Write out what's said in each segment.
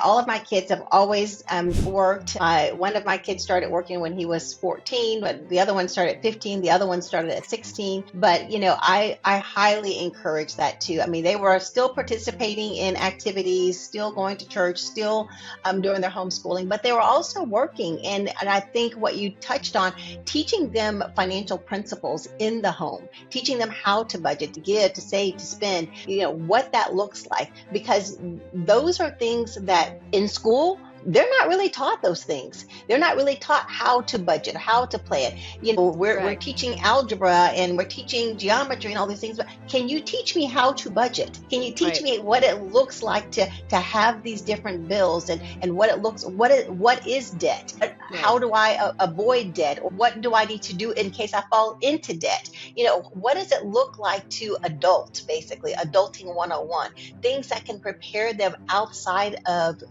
all of my kids have always worked. One of my kids started working when he was 14, but the other one started at 15. The other one started at 16. But, I highly encourage that too. I mean, they were still participating in activities, still going to church, still doing their homeschooling, but they were also working. And I think what you touched on, teaching them financial principles in the home, teaching them how to budget, to give, to save, to spend, what that looks like, because those are things that in school, they're not really taught those things. They're not really taught how to budget, how to play it. We're teaching algebra and we're teaching geometry and all these things, but can you teach me how to budget? Can you teach me what it looks like to have these different bills and what is debt? How do I avoid debt? Or what do I need to do in case I fall into debt? What does it look like to basically, adulting 101, things that can prepare them outside of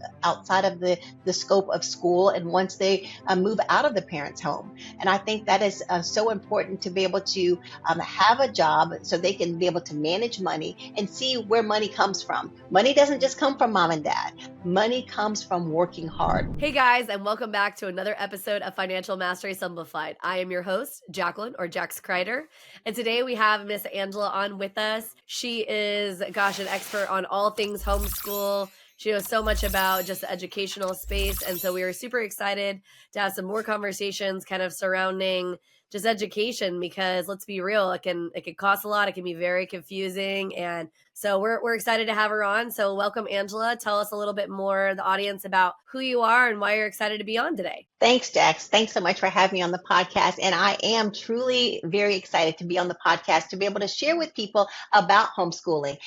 the scope of school and once they move out of the parents' home. And I think that is so important to be able to have a job so they can be able to manage money and see where money comes from. Money doesn't just come from mom and dad. Money comes from working hard. Hey guys, and welcome back to another episode of Financial Mastery Simplified. I am your host, Jacqueline, or Jax Crider. And today we have Miss Angela on with us. She is, an expert on all things homeschool. She knows so much about just the educational space. And so we are super excited to have some more conversations kind of surrounding just education, because let's be real, it can cost a lot. It can be very confusing. And so we're excited to have her on. So welcome, Angela. Tell us a little bit more, the audience, about who you are and why you're excited to be on today. Thanks, Jax. Thanks so much for having me on the podcast. And I am truly very excited to be on the podcast, to be able to share with people about homeschooling.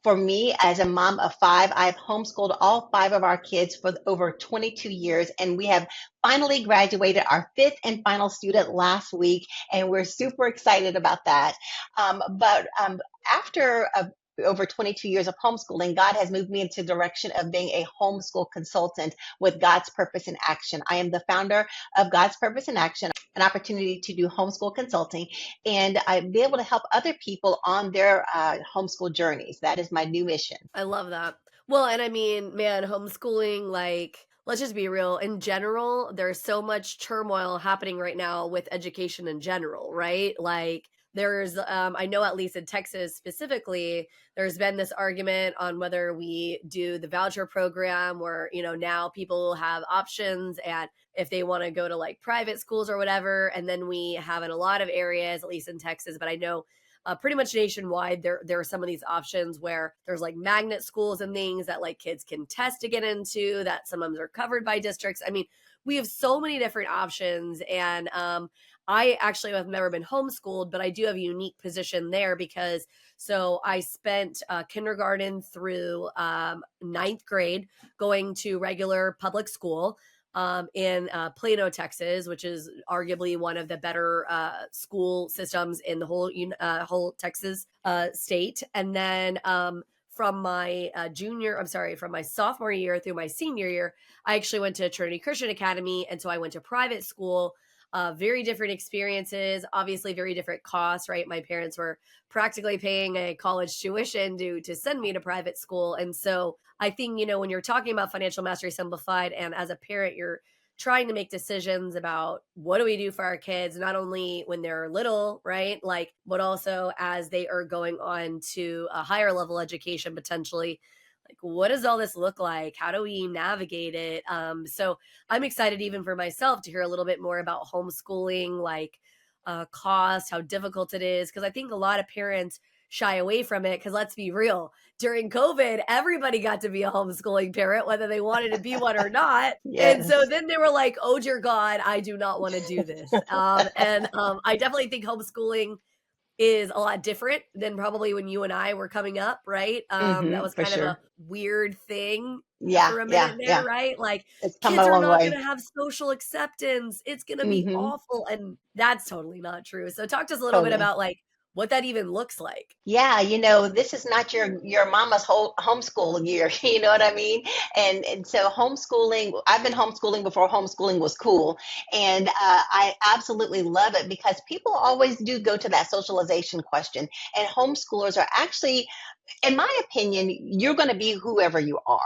For me, as a mom of 5, I've homeschooled all 5 of our kids for over 22 years. And we have finally graduated our 5th and final student last week. And we're super excited about that. But after over 22 years of homeschooling, God has moved me into the direction of being a homeschool consultant with God's Purpose in Action. I am the founder of God's Purpose in Action, an opportunity to do homeschool consulting, and I'll be able to help other people on their homeschool journeys. That is my new mission. I love that. Well, and I mean, man, homeschooling, let's just be real. In general, there's so much turmoil happening right now with education in general, right? There's, I know at least in Texas specifically, there's been this argument on whether we do the voucher program where, now people have options and if they want to go to private schools or whatever. And then we have in a lot of areas, at least in Texas, but I know pretty much nationwide, there are some of these options where there's magnet schools and things that kids can test to get into, that some of them are covered by districts. I mean, we have so many different options. And I actually have never been homeschooled, but I do have a unique position there because I spent kindergarten through 9th grade going to regular public school in Plano, Texas, which is arguably one of the better school systems in the whole Texas state. And then from my from my sophomore year through my senior year, I actually went to Trinity Christian Academy. And so I went to private school. Very different experiences, obviously very different costs, right? My parents were practically paying a college tuition to send me to private school. And so I think, when you're talking about Financial Mastery Simplified, and as a parent, you're trying to make decisions about what do we do for our kids, not only when they're little, right? But also as they are going on to a higher level education potentially. What does all this look like? How do we navigate it? So I'm excited even for myself to hear a little bit more about homeschooling, cost, how difficult it is. Because I think a lot of parents shy away from it because let's be real, during COVID, everybody got to be a homeschooling parent, whether they wanted to be one or not. Yes. And so then they were like, oh dear God, I do not want to do this. I definitely think homeschooling is a lot different than probably when you and I were coming up, right? That was kind of a weird thing for a minute there, right? Kids are not going to have social acceptance. It's going to be awful. And that's totally not true. So talk to us a little bit about what that even looks like. Yeah, this is not your mama's whole homeschool year, you know what I mean? And so homeschooling, I've been homeschooling before homeschooling was cool. And I absolutely love it because people always do go to that socialization question. And homeschoolers are actually in my opinion, you're going to be whoever you are.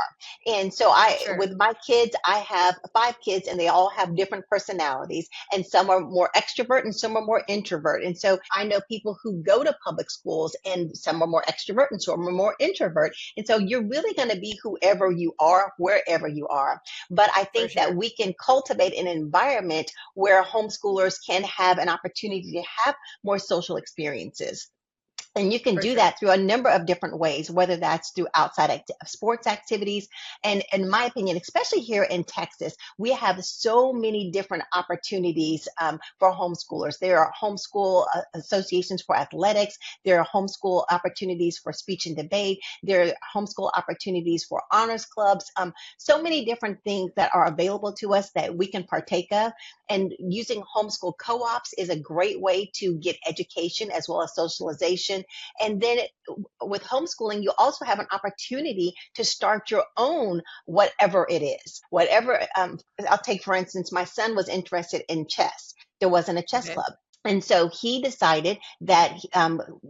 And so Sure, with my kids, I have 5 kids and they all have different personalities, and some are more extrovert and some are more introvert. And so I know people who go to public schools and some are more extrovert and some are more introvert. And so you're really going to be whoever you are, wherever you are. But I for think that sure, we can cultivate an environment where homeschoolers can have an opportunity to have more social experiences. And you can for do sure. that through a number of different ways, whether that's through outside sports activities. And in my opinion, especially here in Texas, we have so many different opportunities for homeschoolers. There are homeschool associations for athletics. There are homeschool opportunities for speech and debate. There are homeschool opportunities for honors clubs. So many different things that are available to us that we can partake of. And using homeschool co-ops is a great way to get education as well as socialization. And then with homeschooling, you also have an opportunity to start your own, whatever it is. Whatever, I'll take for instance, my son was interested in chess. There wasn't a chess Okay. club. And so he decided that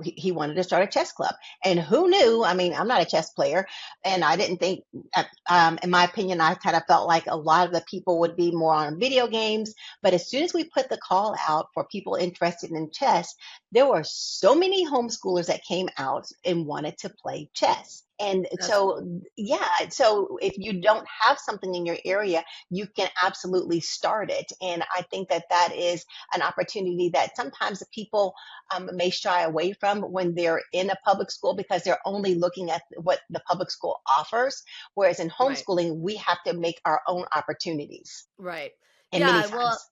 he wanted to start a chess club. And who knew? I mean, I'm not a chess player, and I didn't think, in my opinion, I kind of felt like a lot of the people would be more on video games. But as soon as we put the call out for people interested in chess, there were so many homeschoolers that came out and wanted to play chess. And That's so, yeah, so if you don't have something in your area, you can absolutely start it. And I think that that is an opportunity that sometimes the people may shy away from when they're in a public school because they're only looking at what the public school offers. Whereas in right. homeschooling, we have to make our own opportunities. Right. And many Yeah, well times,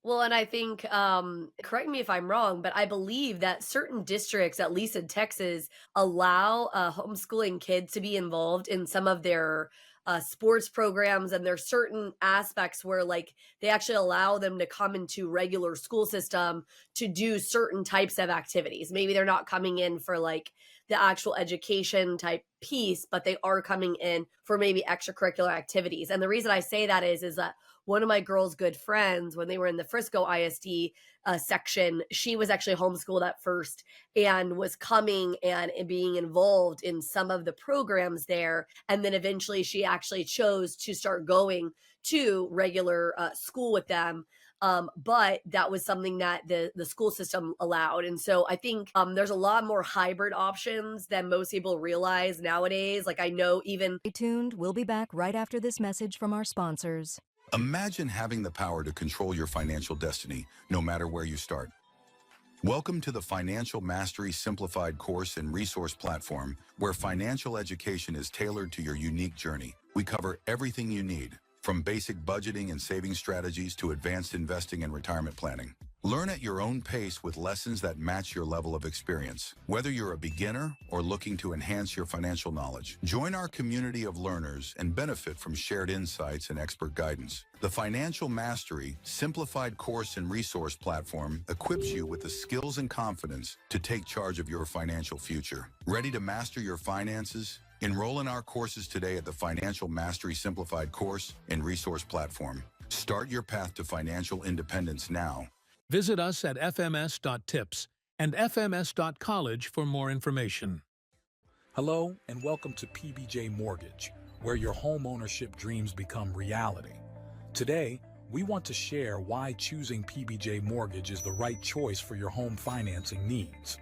well, and I think, correct me if I'm wrong, but I believe that certain districts, at least in Texas, allow homeschooling kids to be involved in some of their sports programs, and there's certain aspects where, like, they actually allow them to come into regular school system to do certain types of activities. Maybe they're not coming in for like the actual education type piece, but they are coming in for maybe extracurricular activities. And the reason I say that is that one of my girl's good friends, when they were in the Frisco ISD section, she was actually homeschooled at first and was coming and being involved in some of the programs there. And then eventually she actually chose to start going to regular school with them. But that was something that the school system allowed. And so I think there's a lot more hybrid options than most people realize nowadays. Like I know even Stay tuned. We'll be back right after this message from our sponsors. Imagine having the power to control your financial destiny, no matter where you start. Welcome to the Financial Mastery Simplified course and resource platform, where financial education is tailored to your unique journey. We cover everything you need, from basic budgeting and saving strategies to advanced investing and retirement planning. Learn at your own pace with lessons that match your level of experience. Whether you're a beginner or looking to enhance your financial knowledge, join our community of learners and benefit from shared insights and expert guidance. The Financial Mastery Simplified course and resource platform equips you with the skills and confidence to take charge of your financial future. Ready to master your finances? Enroll in our courses today at the Financial Mastery Simplified course and resource platform. Start your path to financial independence now. Visit us at fms.tips and fms.college for more information. Hello and welcome to PBJ Mortgage, where your home ownership dreams become reality. Today, we want to share why choosing PBJ Mortgage is the right choice for your home financing needs.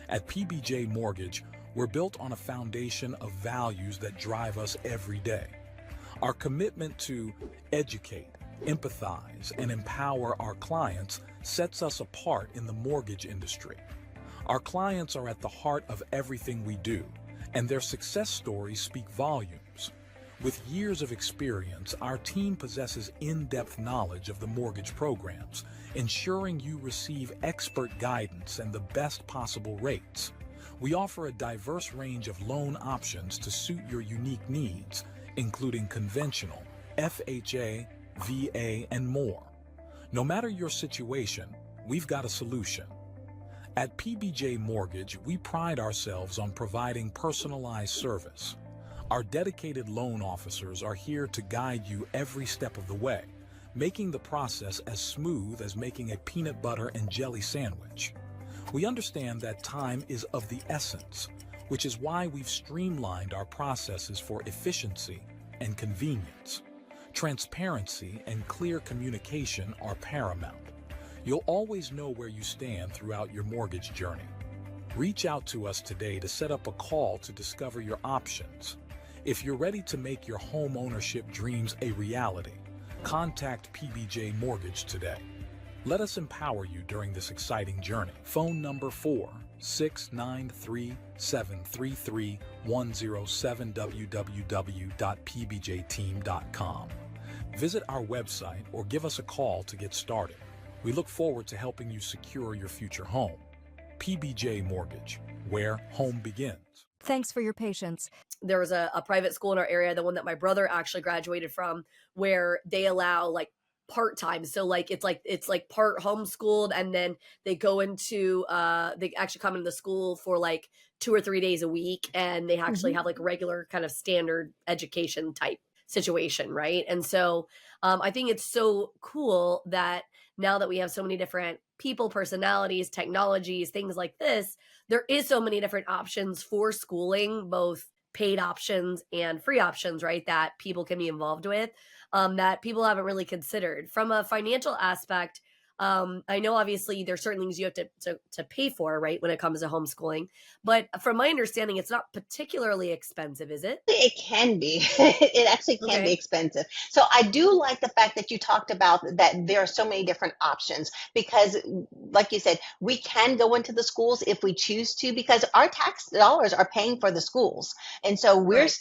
At PBJ Mortgage, we're built on a foundation of values that drive us every day. Our commitment to educate, empathize, and empower our clients sets us apart in the mortgage industry. Our clients are at the heart of everything we do, and their success stories speak volumes. With years of experience, our team possesses in-depth knowledge of the mortgage programs, ensuring you receive expert guidance and the best possible rates. We offer a diverse range of loan options to suit your unique needs, including conventional, FHA, VA, and more. No matter your situation, we've got a solution. At PBJ Mortgage, we pride ourselves on providing personalized service. Our dedicated loan officers are here to guide you every step of the way, making the process as smooth as making a peanut butter and jelly sandwich. We understand that time is of the essence. which is why we've streamlined our processes for efficiency and convenience. Transparency and clear communication are paramount. You'll always know where you stand throughout your mortgage journey. Reach out to us today to set up a call to discover your options. If you're ready to make your home ownership dreams a reality, contact PBJ Mortgage today. Let us empower you during this exciting journey. Phone number 4-693-733-107 www.pbjteam.com. Visit our website or give us a call to get started. We look forward to helping you secure your future home. PBJ Mortgage, where home begins. Thanks for your patience. There was a private school in our area, the one that my brother actually graduated from, where they allow like part-time. So like it's like part homeschooled, and then they go into they actually come into the school for like 2 or 3 days a week, and they actually have like a regular kind of standard education type situation, right? And so I think it's so cool that now that we have so many different people, personalities, technologies, things like this, there is so many different options for schooling, both paid options and free options, right? That people can be involved with, that people haven't really considered. From a financial aspect, I know obviously there's certain things you have to pay for, right, when it comes to homeschooling. But from my understanding, it's not particularly expensive, is it? It can be. It actually can be Okay. expensive. So I do like the fact that you talked about that there are so many different options because, like you said, we can go into the schools if we choose to because our tax dollars are paying for the schools. And so Right.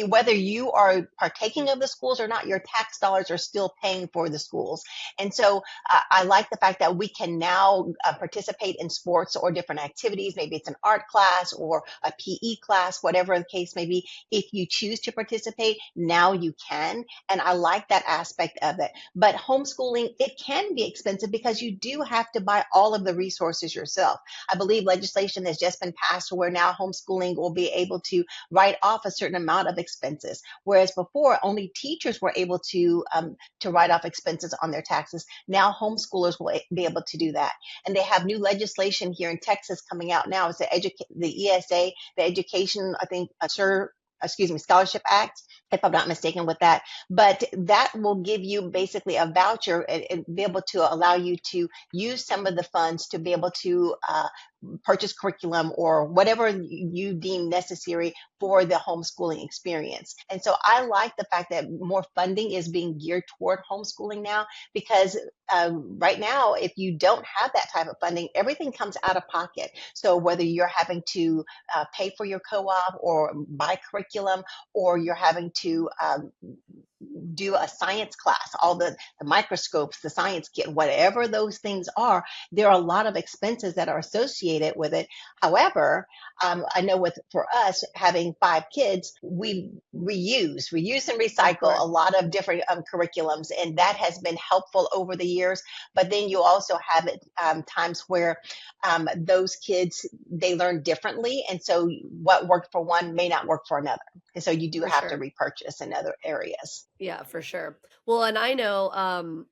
whether you are partaking of the schools or not, your tax dollars are still paying for the schools. And so I like the fact that we can now participate in sports or different activities. Maybe it's an art class or a PE class, whatever the case may be. If you choose to participate, now you can. And I like that aspect of it. But homeschooling, it can be expensive because you do have to buy all of the resources yourself. I believe legislation has just been passed where now homeschooling will be able to write off a certain amount of expenses. Whereas before, only teachers were able to write off expenses on their taxes. Now homeschoolers will be able to do that. And they have new legislation here in Texas coming out now. It's the ESA, the Education, I think, Scholarship Act, if I'm not mistaken with that. But that will give you basically a voucher and be able to allow you to use some of the funds to be able to purchase curriculum or whatever you deem necessary for the homeschooling experience. And so I like the fact that more funding is being geared toward homeschooling now because right now, if you don't have that type of funding, everything comes out of pocket. So whether you're having to pay for your co-op or buy curriculum, or you're having to do a science class, all the microscopes, the science kit, whatever those things are, there are a lot of expenses that are associated with it. However, I know for us having 5 kids, we reuse and Of recycle course. a lot of different curriculums, and that has been helpful over the years. But then you also have it times where those kids, they learn differently, and so what worked for one may not work for another, and so you do For have to sure. repurchase in other areas. Yeah, for sure. Well, and I know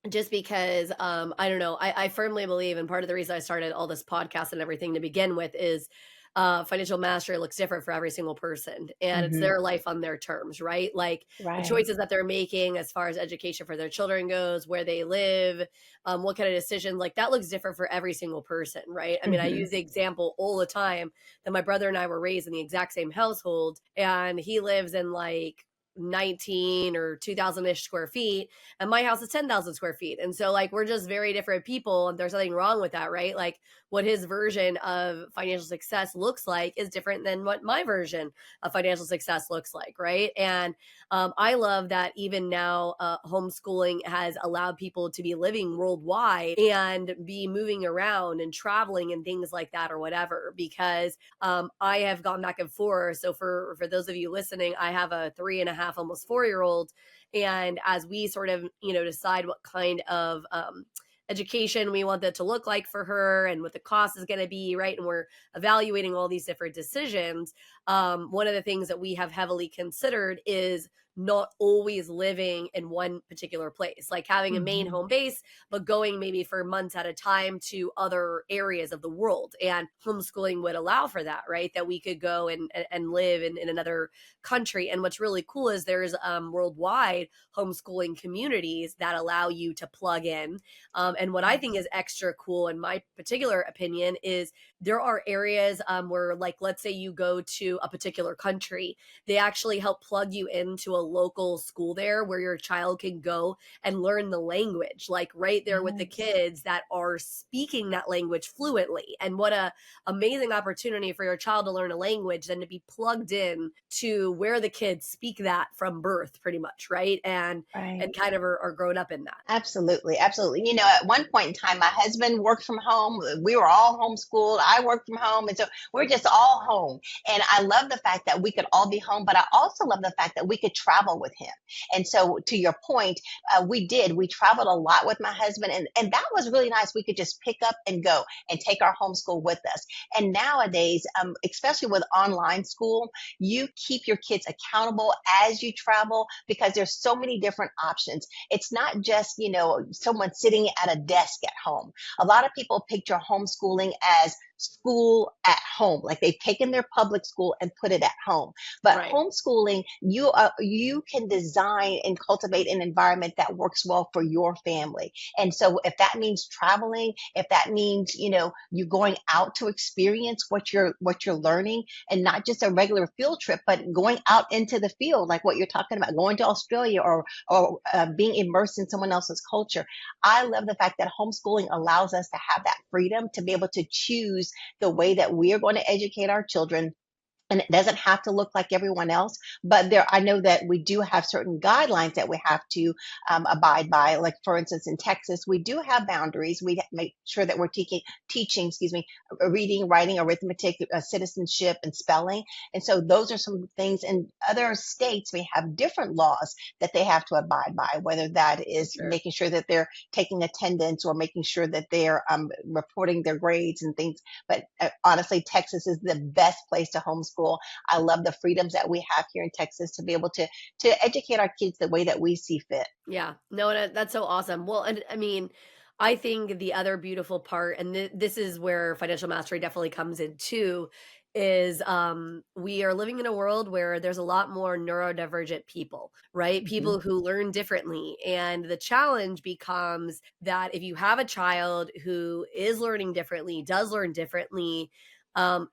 just because I don't know, I firmly believe, and part of the reason I started all this podcast and everything to begin with is financial mastery looks different for every single person, and it's Hmm. their life on their terms, right? Like the Right. choices that they're making as far as education for their children goes, where they live, what kind of decisions, like that looks different for every single person, right? I mean, I Hmm. use the example all the time that my brother and I were raised in the exact same household, and he lives in like 19 or 2000-ish square feet, and my house is 10,000 square feet. And so like we're just very different people, and there's nothing wrong with that, right? Like what his version of financial success looks like is different than what my version of financial success looks like, right? And I love that even now homeschooling has allowed people to be living worldwide and be moving around and traveling and things like that or whatever, because I have gone back and forth. So for those of you listening, I have a 3.5, almost 4-year old, and as we sort of decide what kind of education we want that to look like for her and what the cost is going to be, right, and we're evaluating all these different decisions, one of the things that we have heavily considered is not always living in one particular place, like having a main Mhm. home base, but going maybe for months at a time to other areas of the world. And homeschooling would allow for that, right? That we could go and live in another country. And what's really cool is there's worldwide homeschooling communities that allow you to plug in. And what I think is extra cool, in my particular opinion, is there are areas where, like, let's say you go to a particular country, they actually help plug you into a local school there where your child can go and learn the language, like right there with the Yes. kids that are speaking that language fluently. And what a amazing opportunity for your child to learn a language than to be plugged in to where the kids speak that from birth, pretty much, right? And Right. kind of are grown up in that. Absolutely, absolutely. At one point in time, my husband worked from home. We were all homeschooled. I worked from home. And so we're just all home. And I love the fact that we could all be home, but I also love the fact that we could travel with him. And so, to your point, we did. We traveled a lot with my husband. And that was really nice. We could just pick up and go and take our homeschool with us. And nowadays, especially with online school, you keep your kids accountable as you travel because there's so many different options. It's not just, someone sitting at a desk at home. A lot of people picture homeschooling as school at home, like they've taken their public school and put it at home. But Right. homeschooling, you can design and cultivate an environment that works well for your family. And so if that means traveling, if that means, you going out to experience what you're learning, and not just a regular field trip, but going out into the field, like what you're talking about, going to Australia or being immersed in someone else's culture. I love the fact that homeschooling allows us to have that freedom to be able to choose the way that we are going to educate our children, and it doesn't have to look like everyone else. But I know that we do have certain guidelines that we have to abide by. Like, for instance, in Texas, we do have boundaries. We make sure that we're teaching, excuse me, reading, writing, arithmetic, citizenship, and spelling. And so those are some things. In other states, we have different laws that they have to abide by, whether that For is sure. making sure that they're taking attendance or making sure that they're reporting their grades and things. But honestly, Texas is the best place to homeschool. I love the freedoms that we have here in Texas to be able to educate our kids the way that we see fit. Yeah. No, that's so awesome. Well, and I mean, I think the other beautiful part, and this is where financial mastery definitely comes in too, is we are living in a world where there's a lot more neurodivergent people, right? Mhm. People who learn differently. And the challenge becomes that if you have a child who is learning differently, does learn differently,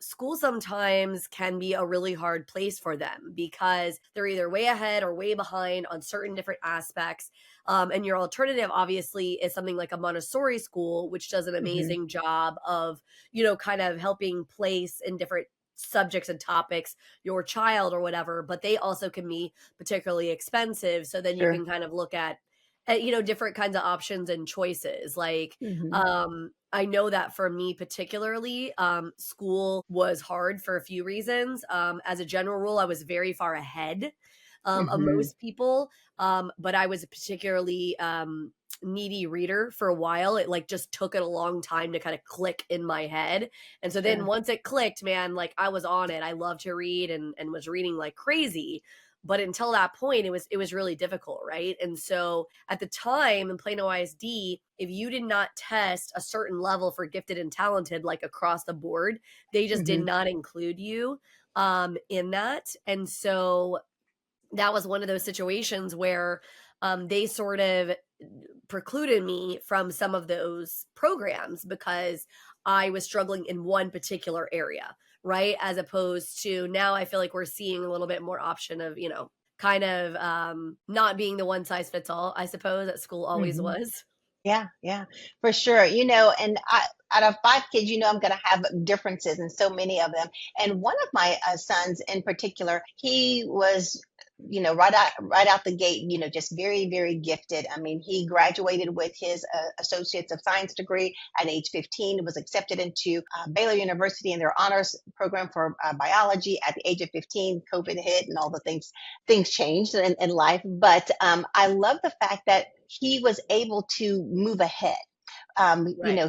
school sometimes can be a really hard place for them because they're either way ahead or way behind on certain different aspects. And your alternative, obviously, is something like a Montessori school, which does an Mhm. amazing job of, kind of helping place in different subjects and topics your child or whatever. But they also can be particularly expensive. So then you Sure. can kind of look at different kinds of options and choices. Like, Mhm. I know that for me particularly, school was hard for a few reasons. As a general rule, I was very far ahead of Mhm. most people, but I was a particularly needy reader for a while. It like just took it a long time to kind of click in my head. And so then Sure. once it clicked, man, like I was on it. I loved to read and was reading like crazy. But until that point, it was really difficult, right? And so at the time in Plano ISD, if you did not test a certain level for gifted and talented, like across the board, they just did Mhm. not include you in that. And so that was one of those situations where they sort of precluded me from some of those programs because I was struggling in one particular area, right? As opposed to now, I feel like we're seeing a little bit more option of, kind of not being the one size fits all, I suppose, that school always Mhm. was. Yeah, yeah, for sure. And out of five kids, I'm going to have differences in so many of them. And one of my sons in particular, he was, right out the gate, just very, very gifted. I mean, he graduated with his Associates of Science degree at age 15, was accepted into Baylor University in their honors program for biology at the age of 15. COVID hit and all the things changed in life. But I love the fact that he was able to move ahead.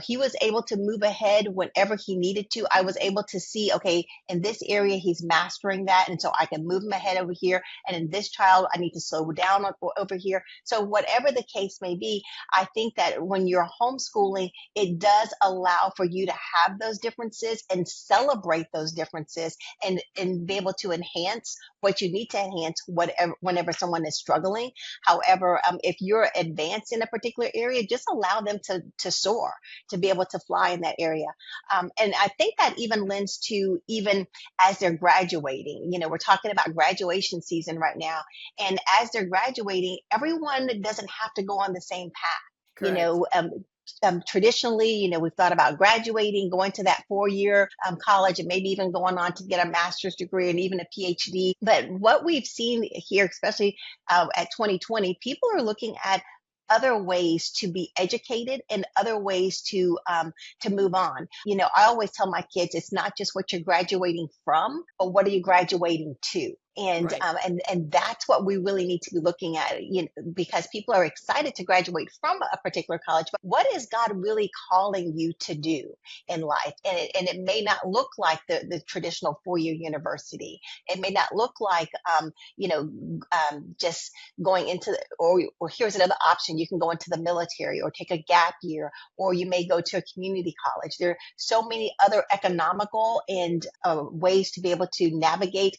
He was able to move ahead whenever he needed to. I was able to see, okay, in this area, he's mastering that. And so I can move him ahead over here. And in this child, I need to slow down over here. So whatever the case may be, I think that when you're homeschooling, it does allow for you to have those differences and celebrate those differences and be able to enhance what you need to enhance whenever someone is struggling. However, if you're advanced in a particular area, just allow them to soar, to be able to fly in that area. And I think that even lends to even as they're graduating. We're talking about graduation season right now. And as they're graduating, everyone doesn't have to go on the same path. Traditionally, we've thought about graduating, going to that 4-year college, and maybe even going on to get a master's degree and even a PhD. But what we've seen here, especially at 2020, people are looking at other ways to be educated and other ways to move on. I always tell my kids, it's not just what you're graduating from, but what are you graduating to? And Right. And that's what we really need to be looking at, because people are excited to graduate from a particular college, but what is God really calling you to do in life? And it may not look like the traditional 4-year university. It may not look like just going into or here's another option: you can go into the military or take a gap year, or you may go to a community college. There are so many other economical and ways to be able to navigate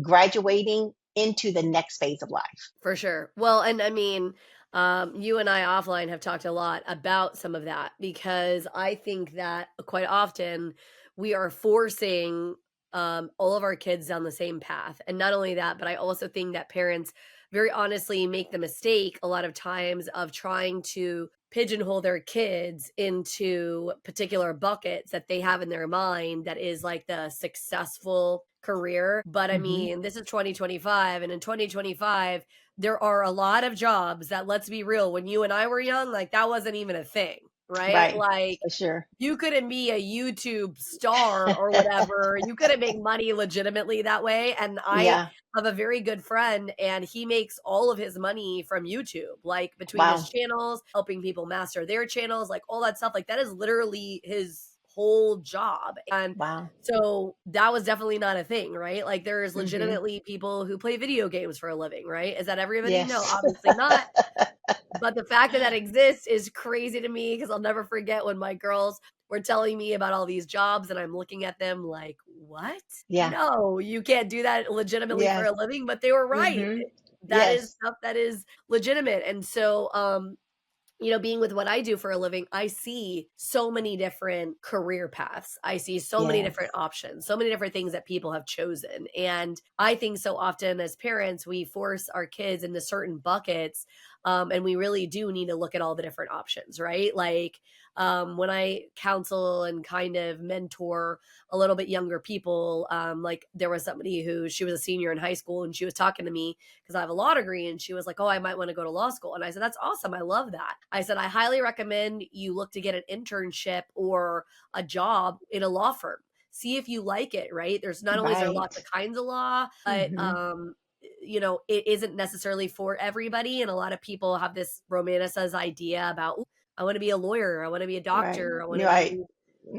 graduating into the next phase of life. For sure. Well, and I mean, you and I offline have talked a lot about some of that because I think that quite often we are forcing all of our kids down the same path. And not only that, but I also think that parents very honestly make the mistake a lot of times of trying to pigeonhole their kids into particular buckets that they have in their mind that is like the successful career. But I Mm-hmm. mean, this is 2025, and in 2025 there are a lot of jobs that, let's be real, when you and I were young, like that wasn't even a thing, right? Right. Like For sure. you couldn't be a YouTube star or whatever. You couldn't make money legitimately that way. And I Yeah. have a very good friend, and he makes all of his money from YouTube, like between his Wow. channels, helping people master their channels, like all that stuff. Like that is literally his whole job. And Wow. so that was definitely not a thing, right? Like there's Mm-hmm. legitimately people who play video games for a living, right? Is that everybody? No, Yes. obviously not. But the fact that that exists is crazy to me because I'll never forget when my girls were telling me about all these jobs and I'm looking at them like, "What? Yeah. No, you can't do that legitimately for Yes. a living." But they were right. Mm-hmm. That is Yes. stuff that is legitimate. And so being with what I do for a living, I see so many different career paths. I see so many different Yes. options, so many different things that people have chosen. And I think so often as parents, we force our kids into certain buckets. And we really do need to look at all the different options, right? Like when I counsel and kind of mentor a little bit younger people, like there was somebody who she was a senior in high school and she was talking to me because I have a law degree. And she was like, "Oh, I might want to go to law school." And I said, "That's awesome. I love that." I said, "I highly recommend you look to get an internship or a job in a law firm. See if you like it, right? There's not only is there Right. lots of kinds of law, but Mm-hmm. it isn't necessarily for everybody. And a lot of people have this romanticized idea about, "Ooh, I want to be a lawyer, I want to be a Right. doctor, I want to Right. be,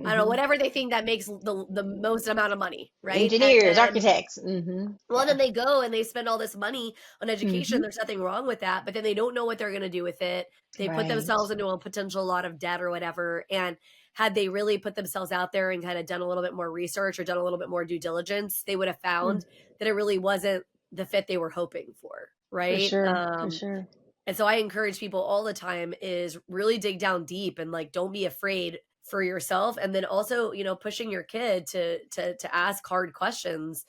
I don't know, Mm-hmm. whatever they think that makes the most amount of money, right?" And Engineers, then architects. Mm-hmm. well, Yeah. then they go and they spend all this money on Mm-hmm. education. There's nothing wrong with that, but then they don't know what they're going to do with it. They put Right. themselves into a potential lot of debt or whatever. And had they really put themselves out there and kind of done a little bit more research or done a little bit more due diligence, they would have Mm. found that it really wasn't the fit they were hoping for, For right? sure. For sure. And so I encourage people all the time is really dig down deep and like don't be afraid for yourself, and then also pushing your kid to ask hard questions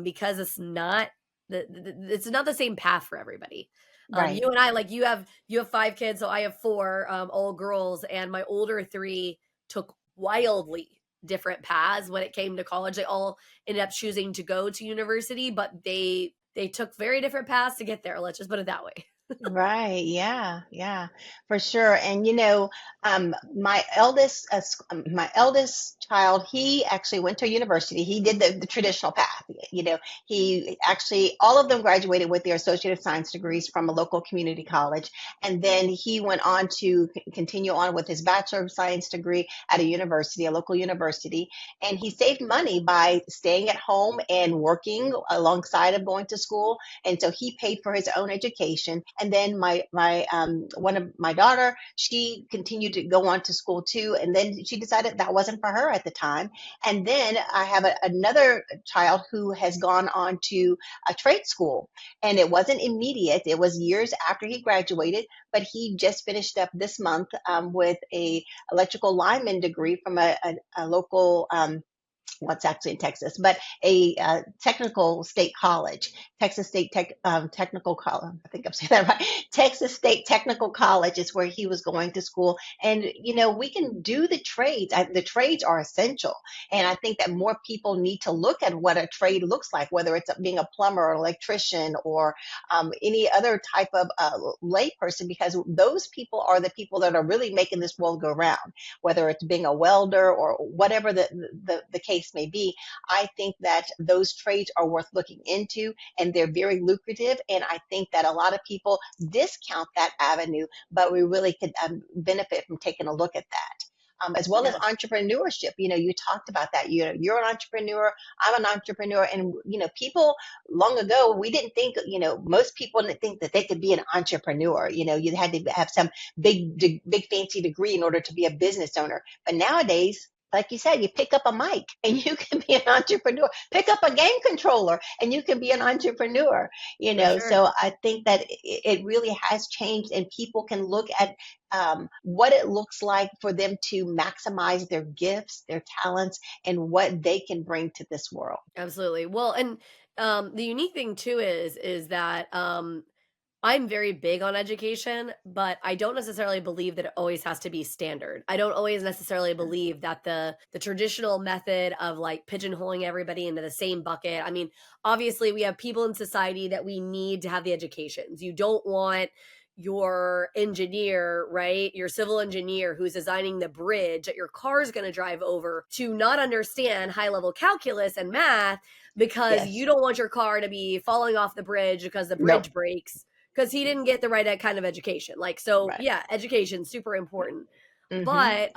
because it's not the same path for everybody. Right. You and I, like you have 5 kids, so I have 4, all girls, and my older 3 took wildly different paths when it came to college. They all ended up choosing to go to university, but they took very different paths to get there. Let's just put it that way. Right. Yeah. Yeah. For sure. And my eldest child, he actually went to university. He did the traditional path. He actually all of them graduated with their Associate of Science degrees from a local community college, and then he went on to continue on with his Bachelor of Science degree at a local university. And he saved money by staying at home and working alongside of going to school, and so he paid for his own education. And then my one of my daughter, she continued to go on to school too, and then she decided that wasn't for her at the time. And then I have another child who has gone on to a trade school, and it wasn't immediate. It was years after he graduated, but he just finished up this month with a electrical lineman degree from a local what's actually in Texas, but a technical state college, Texas State Technical College. I think I'm saying that right. Texas State Technical College is where he was going to school. And, we can do the trades. The trades are essential. And I think that more people need to look at what a trade looks like, whether it's being a plumber or electrician or any other type of layperson, because those people are the people that are really making this world go round, whether it's being a welder or whatever the case may be. I think that those trades are worth looking into, and they're very lucrative. And I think that a lot of people discount that avenue, but we really could benefit from taking a look at that. As well as Yes, entrepreneurship. You talked about that. You're an entrepreneur. I'm an entrepreneur. And, people long ago, we didn't think, most people didn't think that they could be an entrepreneur. You had to have some big fancy degree in order to be a business owner. But nowadays, like you said, you pick up a mic and you can be an entrepreneur. Pick up a game controller and you can be an entrepreneur. for sure. So I think that it really has changed, and people can look at what it looks like for them to maximize their gifts, their talents, and what they can bring to this world. Absolutely. Well, and the unique thing too is that I'm very big on education, but I don't necessarily believe that it always has to be standard. I don't always necessarily believe that the traditional method of like pigeonholing everybody into the same bucket. I mean, obviously we have people in society that we need to have the educations. You don't want your engineer, right? Your civil engineer who's designing the bridge that your car is going to drive over to not understand high level calculus and math because you Yes. don't want your car to be falling off the bridge because the Nope. bridge breaks because he didn't get the right kind of education. Like, so Right. yeah, education super important. Mm-hmm. But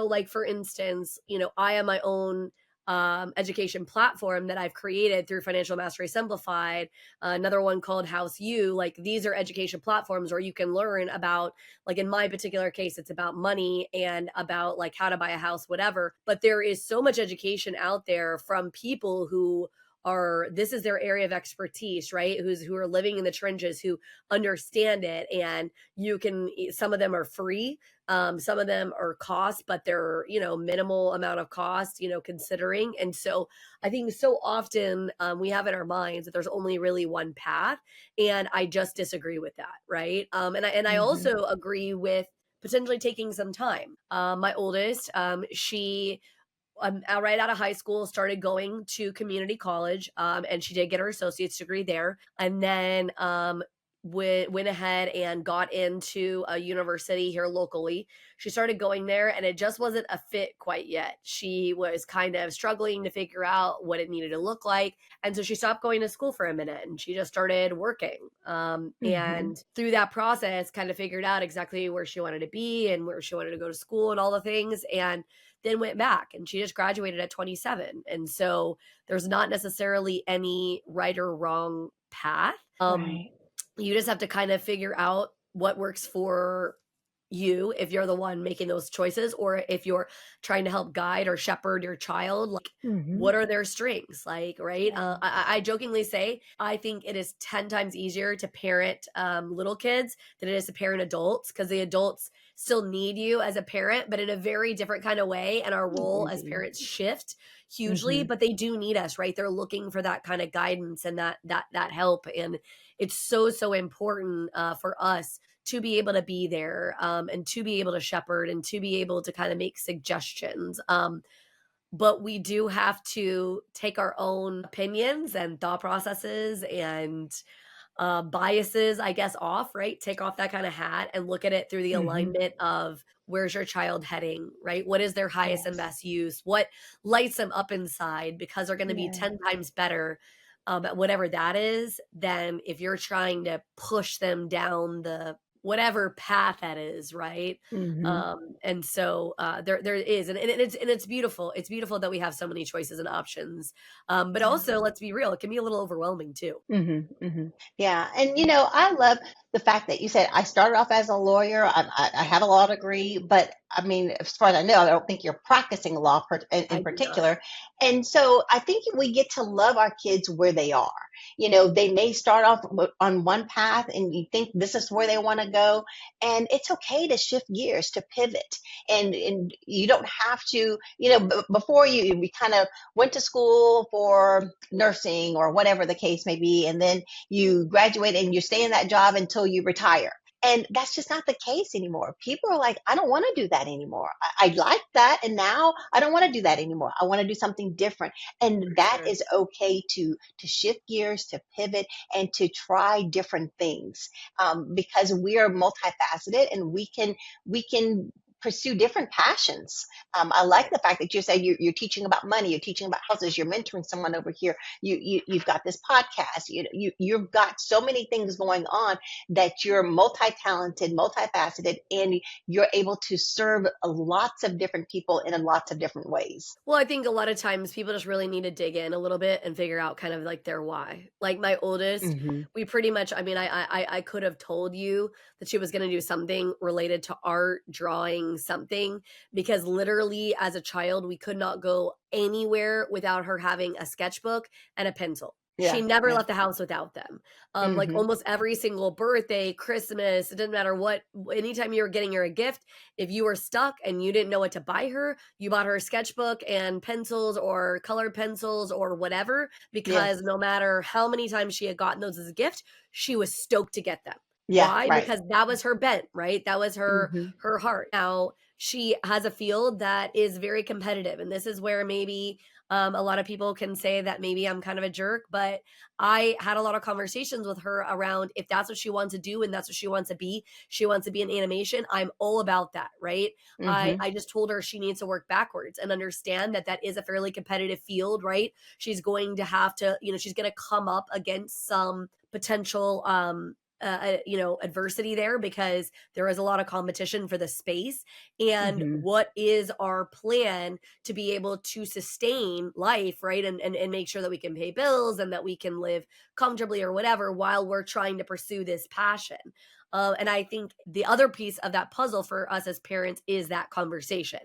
like for instance, I have my own education platform that I've created through Financial Mastery Simplified, another one called House U. Like these are education platforms where you can learn about, like in my particular case, it's about money and about like how to buy a house, whatever. But there is so much education out there from people who are, this is their area of expertise, right? Who are living in the trenches, who understand it. And you can, some of them are free, some of them are cost, but they're, minimal amount of cost, considering. And so I think so often we have in our minds that there's only really one path. And I just disagree with that. Right. And I Mm-hmm. also agree with potentially taking some time. My oldest, she right out of high school, started going to community college, and she did get her associate's degree there. And then went ahead and got into a university here locally. She started going there, and it just wasn't a fit quite yet. She was kind of struggling to figure out what it needed to look like. And so she stopped going to school for a minute and she just started working. Mm-hmm. And through that process, kind of figured out exactly where she wanted to be and where she wanted to go to school and all the things. And then went back, and she just graduated at 27. And so there's not necessarily any right or wrong path. Right. You just have to kind of figure out what works for you if you're the one making those choices, or if you're trying to help guide or shepherd your child, like Mm-hmm. what are their strengths, like, right? Yeah. I jokingly say I think it is 10 times easier to parent little kids than it is to parent adults, because the adults still need you as a parent, but in a very different kind of way, and our role as Indeed. parents shift hugely. Mm-hmm. But they do need us, right? They're looking for that kind of guidance and that help. And it's so important for us to be able to be there, and to be able to shepherd and to be able to kind of make suggestions. But we do have to take our own opinions and thought processes and biases, I guess, off, right? Take off that kind of hat and look at it through the Hmm. alignment of where's your child heading, right? What is their highest and Yes. best use? What lights them up inside because they're going to be Yeah. 10 times better at whatever that is than if you're trying to push them down the whatever path that is, right? Hmm. And so there is, and it's beautiful. It's beautiful that we have so many choices and options. But Yeah. also, let's be real, it can be a little overwhelming too. Hmm. Hmm. Yeah. And, I love the fact that you said I started off as a lawyer. I have a law degree, but I mean, as far as I know, I don't think you're practicing law in I do not. particular. And so I think we get to love our kids where they are. They may start off on one path and you think this is where they want to go. And it's okay to shift gears, to pivot. And you don't have to, before we kind of went to school for nursing or whatever the case may be, and then you graduate and you stay in that job until you retire. And that's just not the case anymore. People are like, I don't want to do that anymore. I like that. And now I don't want to do that anymore. I want to do something different. And For that sure. is okay to shift gears, to pivot, and to try different things, because we are multifaceted and we can pursue different passions. I like the fact that you say you're teaching about money, you're teaching about houses, you're mentoring someone over here. You've got this podcast. You've got so many things going on that you're multi-talented, multifaceted, and you're able to serve lots of different people in lots of different ways. Well, I think a lot of times people just really need to dig in a little bit and figure out kind of like their why. Like my oldest, Hmm. we pretty much, I mean, I could have told you that she was going to do something related to art, drawing, something, because literally as a child, we could not go anywhere without her having a sketchbook and a pencil. She Yeah, never yeah. left the house without them. Like Hmm. almost every single birthday, Christmas, it didn't matter what, anytime you were getting her a gift, if you were stuck and you didn't know what to buy her, you bought her a sketchbook and pencils or colored pencils or whatever, because Yes. no matter how many times she had gotten those as a gift, she was stoked to get them. Yeah, Why? right. Because that was her bent, right? That was Hmm. her heart. Now she has a field that is very competitive, and this is where maybe a lot of people can say that maybe I'm kind of a jerk, but I had a lot of conversations with her around if that's what she wants to do and that's what she wants to be. She wants to be in animation. I'm all about that, right? Hmm. I just told her she needs to work backwards and understand that that is a fairly competitive field, right? She's going to have to, she's going to come up against some potential adversity there because there is a lot of competition for the space. And Hmm. what is our plan to be able to sustain life, right? And make sure that we can pay bills and that we can live comfortably or whatever while we're trying to pursue this passion. And I think the other piece of that puzzle for us as parents is that conversation,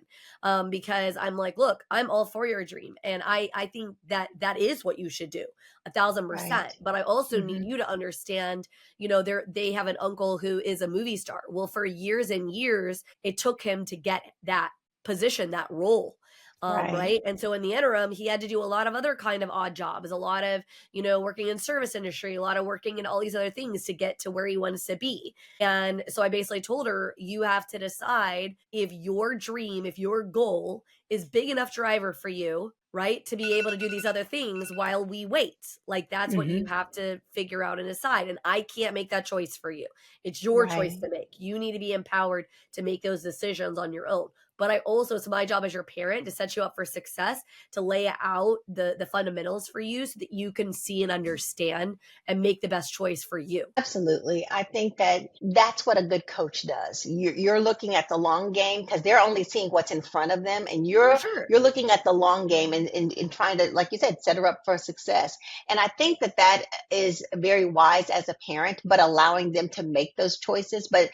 because I'm like, look, I'm all for your dream, and I think that that is what you should do, 1,000%. Right. But I also need Hmm. you to understand, they have an uncle who is a movie star. Well, for years and years, it took him to get that position, that role. Right. Right. And so in the interim, he had to do a lot of other kind of odd jobs, a lot of, working in service industry, a lot of working in all these other things to get to where he wants to be. And so I basically told her, you have to decide if your dream, if your goal is big enough driver for you, right, to be able to do these other things while we wait. Like that's what you Hmm. have to figure out and decide. And I can't make that choice for you. It's your choice Right. to make. You need to be empowered to make those decisions on your own. But I also, it's my job as your parent to set you up for success, to lay out the fundamentals for you so that you can see and understand and make the best choice for you. Absolutely. I think that that's what a good coach does. You're looking at the long game because they're only seeing what's in front of them, and For you're sure. you're looking at the long game and trying to, like you said, set her up for success. And I think that is very wise as a parent, but allowing them to make those choices, but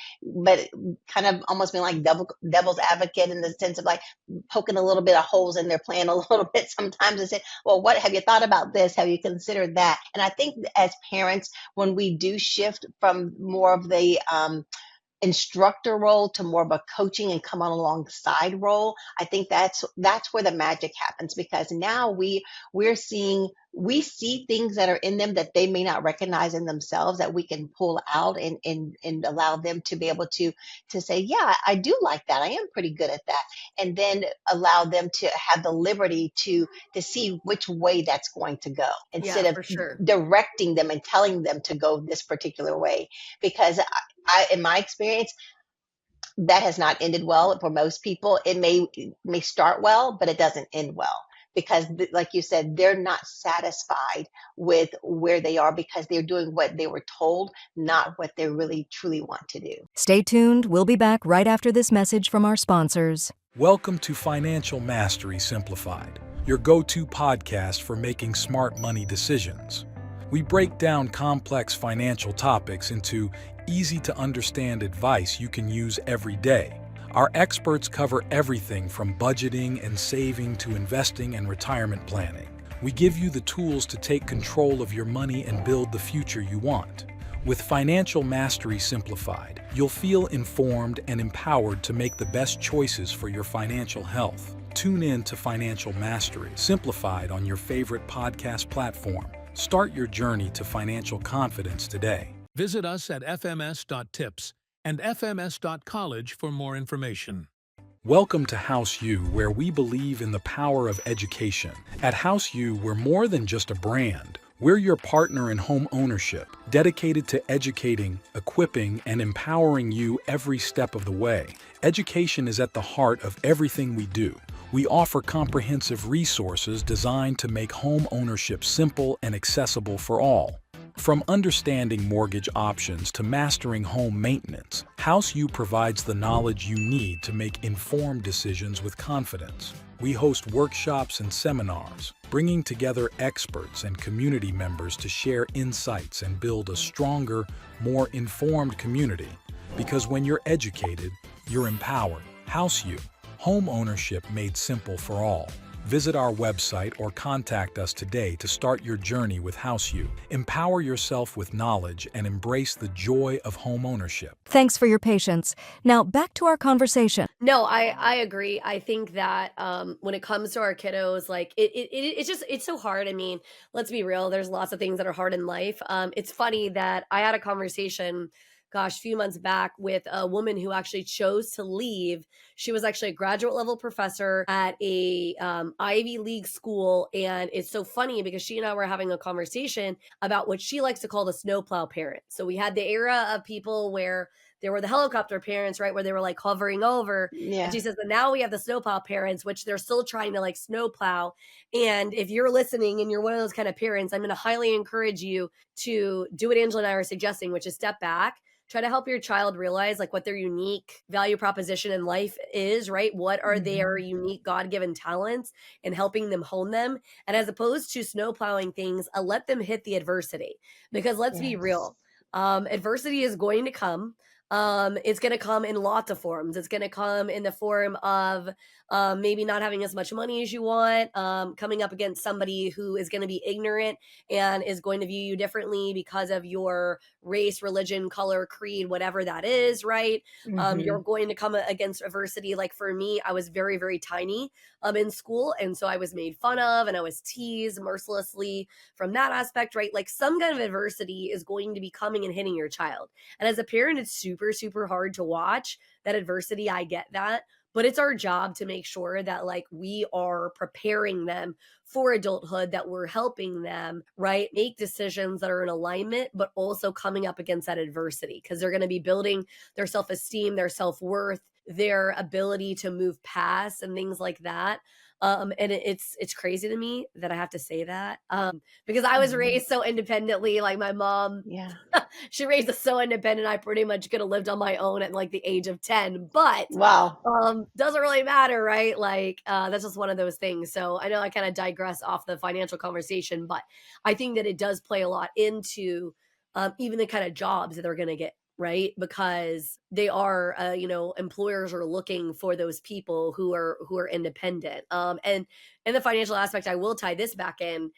kind of almost being like devil's advocate in the sense of like poking a little bit of holes in their plan a little bit sometimes and say, well, what have you thought about this? Have you considered that? And I think as parents, when we do shift from more of the instructor role to more of a coaching and come on alongside role, I think that's where the magic happens, because now we see things that are in them that they may not recognize in themselves, that we can pull out and allow them to be able to say, yeah, I do like that. I am pretty good at that. And then allow them to have the liberty to see which way that's going to go, Yeah, instead of for sure. directing them and telling them to go this particular way. Because in my experience, that has not ended well for most people. It may start well, but it doesn't end well, because like you said, they're not satisfied with where they are, because they're doing what they were told, not what they really truly want to do. Stay tuned. We'll be back right after this message from our sponsors. Welcome to Financial Mastery Simplified, your go-to podcast for making smart money decisions. We break down complex financial topics into easy-to-understand advice you can use every day. Our experts cover everything from budgeting and saving to investing and retirement planning. We give you the tools to take control of your money and build the future you want. With Financial Mastery Simplified, you'll feel informed and empowered to make the best choices for your financial health. Tune in to Financial Mastery Simplified on your favorite podcast platform. Start your journey to financial confidence today. Visit us at fms.tips and fms.college for more information. Welcome to House U, where we believe in the power of education. At House U, we're more than just a brand. We're your partner in home ownership, dedicated to educating, equipping, and empowering you every step of the way. Education is at the heart of everything we do. We offer comprehensive resources designed to make home ownership simple and accessible for all. From understanding mortgage options to mastering home maintenance, House U provides the knowledge you need to make informed decisions with confidence. We host workshops and seminars, bringing together experts and community members to share insights and build a stronger, more informed community. Because when you're educated, you're empowered. House U, home ownership made simple for all. Visit our website or contact us today to start your journey with House U. Empower yourself with knowledge and embrace the joy of home ownership. Thanks for your patience. Now back to our conversation. No, I agree. I think that when it comes to our kiddos, like it's so hard. I mean, let's be real. There's lots of things that are hard in life. It's funny that I had a conversation, gosh, a few months back with a woman who actually chose to leave. She was actually a graduate level professor at a Ivy League school. And it's so funny because she and I were having a conversation about what she likes to call the snowplow parent. So we had the era of people where there were the helicopter parents, right, where they were like hovering over. Yeah. And she says, but now we have the snowplow parents, which they're still trying to like snowplow. And if you're listening and you're one of those kind of parents, I'm going to highly encourage you to do what Angela and I are suggesting, which is step back. Try to help your child realize like what their unique value proposition in life is, right? What are their unique God-given talents, and helping them hone them. And as opposed to snowplowing things, let them hit the adversity, because let's be real. Adversity is going to come. It's going to come in lots of forms. It's going to come in the form of maybe not having as much money as you want, coming up against somebody who is going to be ignorant and is going to view you differently because of your race, religion, color, creed, whatever that is, right? You're going to come against adversity. Like for me, I was very, very tiny in school. And so I was made fun of and I was teased mercilessly from that aspect, right? Like some kind of adversity is going to be coming and hitting your child. And as a parent, it's super, super hard to watch that adversity. I get that. But it's our job to make sure that like we are preparing them for adulthood, that we're helping them, right, make decisions that are in alignment, but also coming up against that adversity, because they're going to be building their self-esteem, their self-worth, their ability to move past and things like that. And it's crazy to me that I have to say that because I was raised so independently. Like my mom, she raised us so independent. I pretty much could have lived on my own at like the age of 10, but Wow. doesn't really matter, right? Like that's just one of those things. So I know I kind of digress off the financial conversation, but I think that it does play a lot into even the kind of jobs that they're going to get, right? Because they are, employers are looking for those people who are independent. And in the financial aspect, I will tie this back in.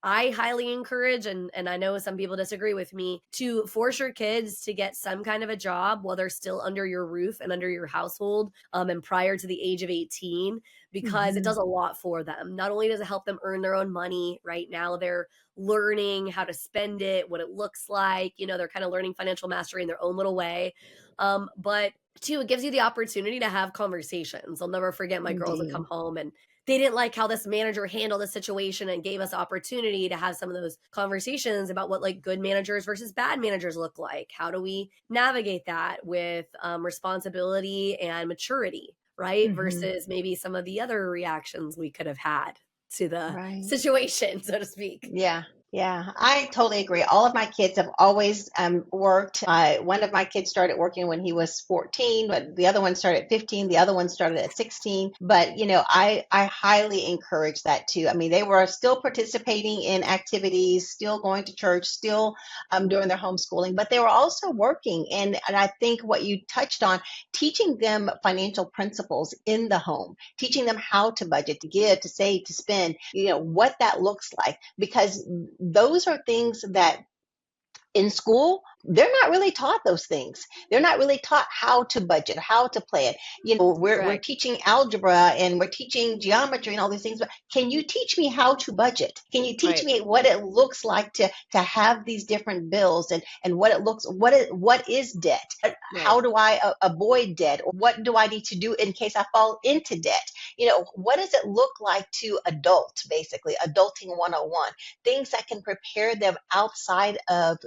I highly encourage, and I know some people disagree with me, to force your kids to get some kind of a job while they're still under your roof and under your household, and prior to the age of 18, because it Mm-hmm. does a lot for them. Not only does it help them earn their own money, right now they're learning how to spend it, what it looks like, they're kind of learning financial mastery in their own little way. But two, it gives you the opportunity to have conversations. I'll never forget my girls would come Indeed. home and they didn't like how this manager handled the situation and gave us opportunity to have some of those conversations about what like good managers versus bad managers look like. How do we navigate that with responsibility and maturity, right? Mm-hmm. Versus maybe some of the other reactions we could have had to the Right. situation, so to speak. Yeah, yeah, I totally agree. All of my kids have always worked. One of my kids started working when he was 14, but the other one started at 15. The other one started at 16. But I highly encourage that too. I mean, they were still participating in activities, still going to church, still doing their homeschooling, but they were also working. And I think what you touched on, teaching them financial principles in the home, teaching them how to budget, to give, to save, to spend, what that looks like, because those are things that in school they're not really taught. Those things, they're not really taught how to budget, how to plan. We're Correct. teaching algebra and we're teaching geometry and all these things, but can you teach me how to budget? Can you teach Right. me what it looks like to have these different bills, and what is debt? Right. How do I avoid debt? Or what do I need to do in case I fall into debt? What does it look like to adult, basically adulting 101, things that can prepare them outside of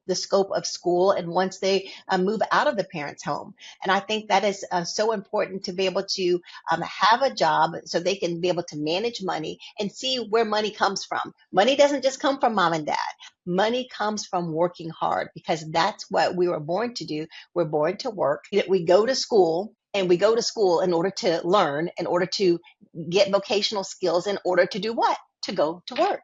the scope of school, and once they move out of the parents' home. And I think that is so important, to be able to have a job so they can be able to manage money and see where money comes from. Money doesn't just come from mom and dad. Money comes from working hard, because that's what we were born to do. We're born to work. We go to school, and we go to school in order to learn, in order to get vocational skills, in order to do what? To go to work.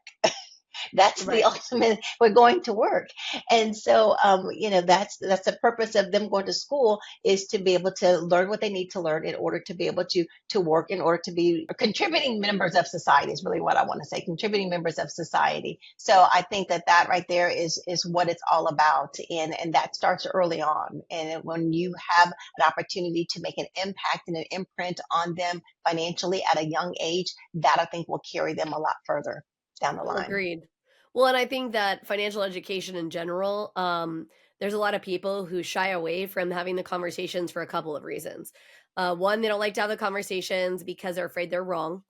That's the Right. ultimate. We're going to work. And so that's the purpose of them going to school, is to be able to learn what they need to learn in order to be able to work, in order to be contributing members of society, is really what I want to say, contributing members of society. So I think that right there is what it's all about. And that starts early on. And when you have an opportunity to make an impact and an imprint on them financially at a young age, that I think will carry them a lot further down the line. Agreed. Well, and I think that financial education in general, there's a lot of people who shy away from having the conversations for a couple of reasons. One, they don't like to have the conversations because they're afraid they're wrong.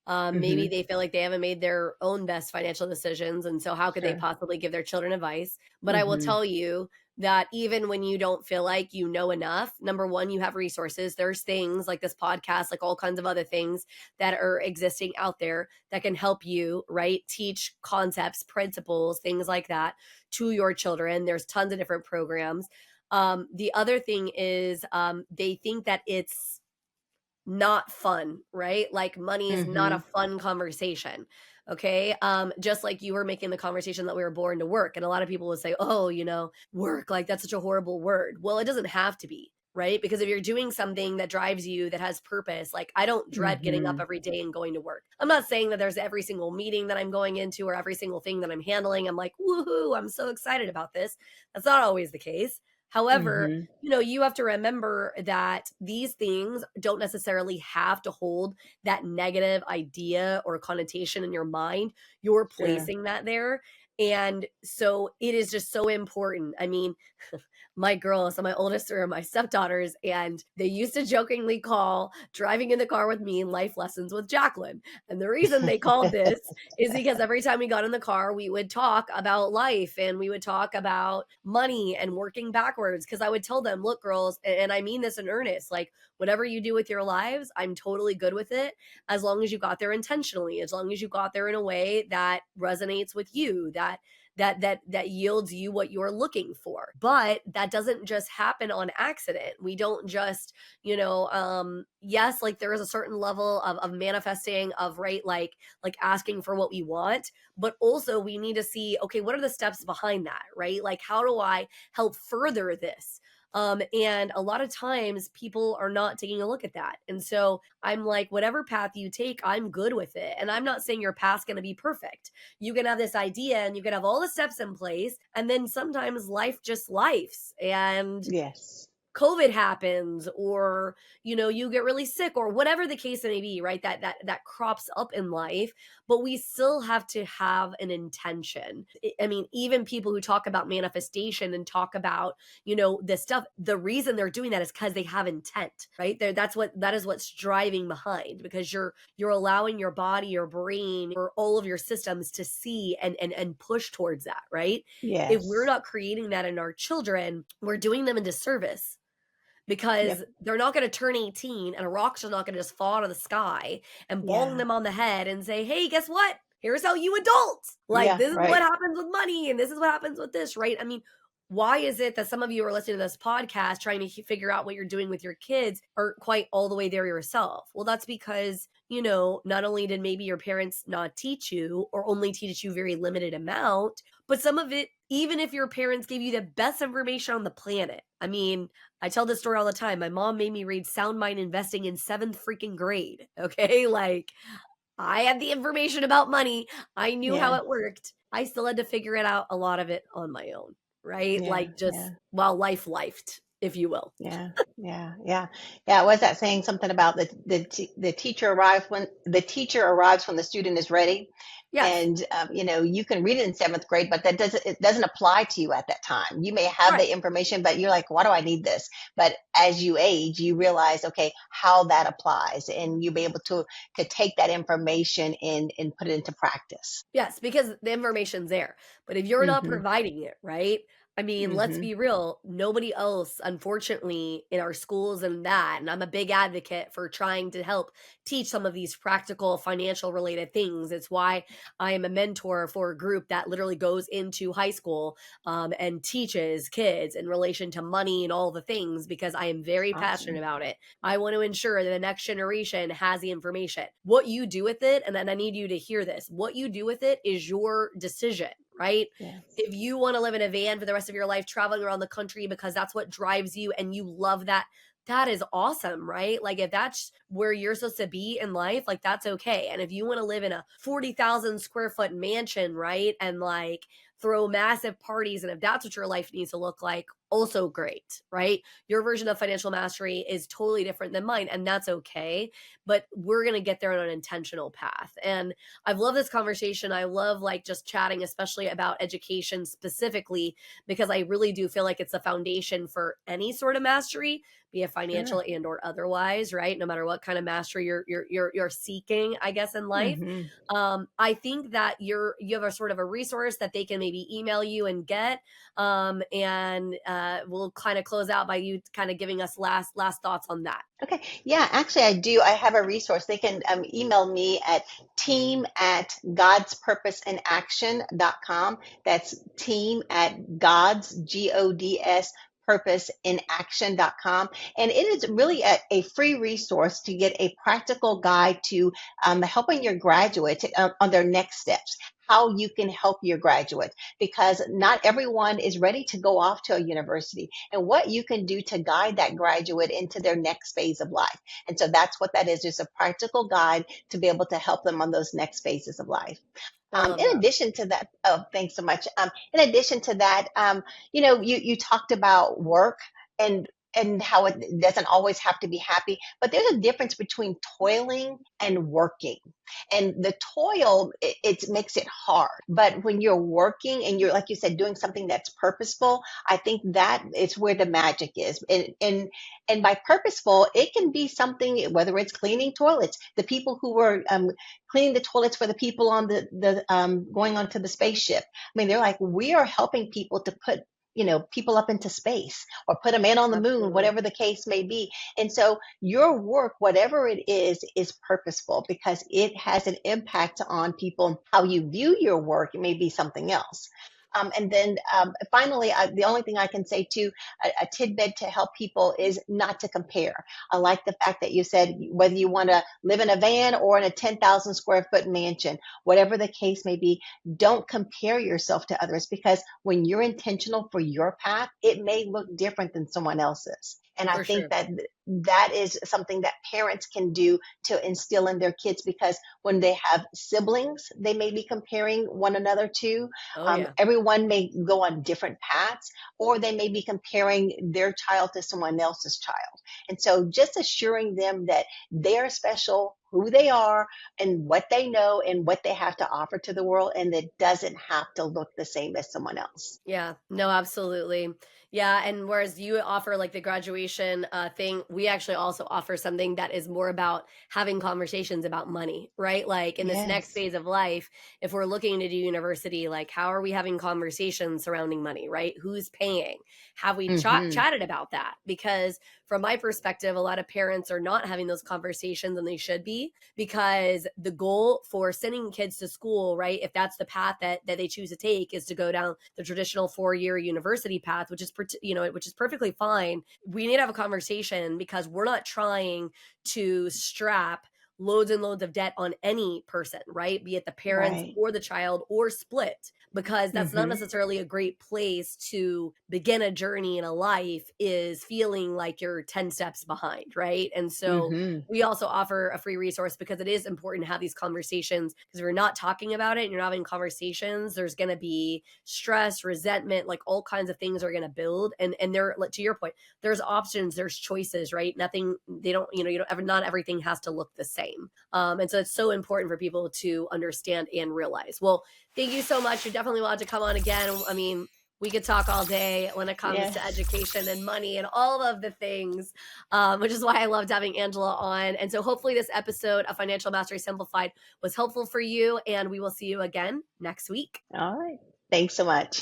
Maybe Hmm. they feel like they haven't made their own best financial decisions. And so, how could they Sure. possibly give their children advice? But I will Hmm. tell you that even when you don't feel like you know enough, number one, you have resources. There's things like this podcast, like all kinds of other things that are existing out there that can help you, right? Teach concepts, principles, things like that to your children. There's tons of different programs. The other thing is they think that it's not fun, right? Like money is not a Hmm. fun conversation. Okay. Just like you were making the conversation that we were born to work. And a lot of people would say, oh, work, like that's such a horrible word. Well, it doesn't have to be, right? Because if you're doing something that drives you, that has purpose, like I don't dread getting up Hmm. every day and going to work. I'm not saying that there's every single meeting that I'm going into or every single thing that I'm handling. I'm like, woohoo, I'm so excited about this. That's not always the case. However, Hmm. you have to remember that these things don't necessarily have to hold that negative idea or connotation in your mind. You're Sure. placing that there. And so it is just so important. I mean, my girls, so my oldest are my stepdaughters, and they used to jokingly call driving in the car with me life lessons with Jacqueline. And the reason they called this is because every time we got in the car, we would talk about life and we would talk about money and working backwards. Cause I would tell them, look, girls, and I mean this in earnest, like whatever you do with your lives, I'm totally good with it as long as you got there intentionally, as long as you got there in a way that resonates with you, that yields you what you're looking for. But that doesn't just happen on accident. We don't just, yes, like there is a certain level of manifesting of, right, like asking for what we want, but also we need to see, okay, what are the steps behind that, right? Like how do I help further this? And a lot of times people are not taking a look at that. And so I'm like, whatever path you take, I'm good with it. And I'm not saying your path's going to be perfect. You can have this idea and you can have all the steps in place. And then sometimes life just lifes. And Yes. COVID happens, or you get really sick, or whatever the case may be, right? That crops up in life, but we still have to have an intention. I mean, even people who talk about manifestation and talk about this stuff, the reason they're doing that is because they have intent, right? That is what's driving behind, because you're allowing your body, your brain, or all of your systems to see and push towards that, right? If we're Yes. not creating that in our children, we're doing them a disservice, because Yep. they're not going to turn 18 and a rock's just not going to just fall out of the sky and bong Yeah. them on the head and say, hey, guess what? Here's how you adult. Like, Yeah. this is what Right. happens with money, and this is what happens with this, right? I mean, why is it that some of you are listening to this podcast trying to figure out what you're doing with your kids aren't quite all the way there yourself? Well, that's because, not only did maybe your parents not teach you, or only teach you very limited amount, but some of it, even if your parents gave you the best information on the planet. I mean, I tell this story all the time. My mom made me read Sound Mind Investing in 7th freaking grade. Okay. Like, I had the information about money. I knew how Yeah. it worked. I still had to figure it out, a lot of it on my own, right? Yeah. Like, just Yeah. while life lifed, if you will. Yeah, yeah. Was that saying something about the teacher arrives when the student is ready? Yes. And you can read it in 7th grade, but it doesn't apply to you at that time. You may have Right. the information, but you're like, why do I need this? But as you age, you realize, okay, how that applies, and you'll be able to take that information and put it into practice. Yes, because the information's there. But if you're not Mm-hmm. providing it, right? I mean, let's Mm-hmm. be real. Nobody else, unfortunately, in our schools and that. And I'm a big advocate for trying to help teach some of these practical financial related things. It's why I am a mentor for a group that literally goes into high school and teaches kids in relation to money and all the things, because I am very passionate Awesome. about it. I want to ensure that the next generation has the information. What you do with it, and then I need you to hear this, what you do with it is your decision, right? Yes. If you want to live in a van for the rest of your life, traveling around the country because that's what drives you and you love that, that is awesome, right? Like, if that's where you're supposed to be in life, like, that's okay. And if you want to live in a 40,000 square foot mansion, right? And like throw massive parties, and if that's what your life needs to look like, also great, right? Your version of financial mastery is totally different than mine, and that's okay. But we're going to get there on an intentional path. And I've loved this conversation. I love like just chatting, especially about education specifically, because I really do feel like it's a foundation for any sort of mastery, be it financial Sure. and or otherwise, right? No matter what kind of mastery you're seeking, I guess, in life. Mm-hmm. I think that you have a sort of a resource that they can maybe email you and get. And we'll kind of close out by you kind of giving us last thoughts on that. Okay. Yeah, actually, I do. I have a resource. They can email me at team@godspurposeinaction.com. That's team@gods, Gods, purposeinaction.com. And it is really a free resource to get a practical guide to helping your graduates on their next steps, how you can help your graduates, because not everyone is ready to go off to a university, and what you can do to guide that graduate into their next phase of life. And so that's what that is, just a practical guide to be able to help them on those next phases of life. I love In that. addition to that, oh, thanks so much. In addition to that, you talked about work and how it doesn't always have to be happy, but there's a difference between toiling and working. And the toil, it makes it hard. But when you're working and you're, like you said, doing something that's purposeful, I think that is where the magic is. And by purposeful, it can be something, whether it's cleaning toilets, the people who were cleaning the toilets for the people on the going onto the spaceship. I mean, they're like, we are helping people to put people up into space, or put a man on the moon, Absolutely. whatever the case may be. And so your work, whatever it is purposeful, because it has an impact on people. How you view your work, it may be something else. And then finally, the only thing I can say too, a tidbit to help people is not to compare. I like the fact that you said whether you want to live in a van or in a 10,000 square foot mansion, whatever the case may be, don't compare yourself to others, because when you're intentional for your path, it may look different than someone else's. And I For think sure. that that is something that parents can do to instill in their kids, because when they have siblings, they may be comparing one another to. Oh yeah. Everyone may go on different paths, or they may be comparing their child to someone else's child. And so just assuring them that they're special, who they are, and what they know, and what they have to offer to the world, and that doesn't have to look the same as someone else. Yeah, no, absolutely. Yeah, and whereas you offer like the graduation thing, we actually also offer something that is more about having conversations about money, right? Like in this next Yes. phase of life, if we're looking to do university, like how are we having conversations surrounding money, right? Who's paying? Have we Hmm. chatted about that? Because from my perspective, a lot of parents are not having those conversations, and they should be, because the goal for sending kids to school, right, if that's the path that they choose to take, is to go down the traditional 4-year university path, which is which is perfectly fine. We need to have a conversation, because we're not trying to strap loads and loads of debt on any person, right? Be it the parents Right. or the child, or split, because that's not Hmm. necessarily a great place to begin a journey in a life, is feeling like you're 10 steps behind, right? And so Hmm. we also offer a free resource, because it is important to have these conversations, because if you're not talking about it and you're not having conversations, there's going to be stress, resentment, like all kinds of things are going to build. And there, like, to your point, there's options, there's choices, right? Nothing, they don't, you don't ever, not everything has to look the same. And so it's so important for people to understand and realize. Well, thank you so much. You're definitely allowed to come on again. I mean, we could talk all day when it comes to Yes. education and money and all of the things, which is why I loved having Angela on. And so hopefully this episode of Financial Mastery Simplified was helpful for you, and we will see you again next week. All right. Thanks so much.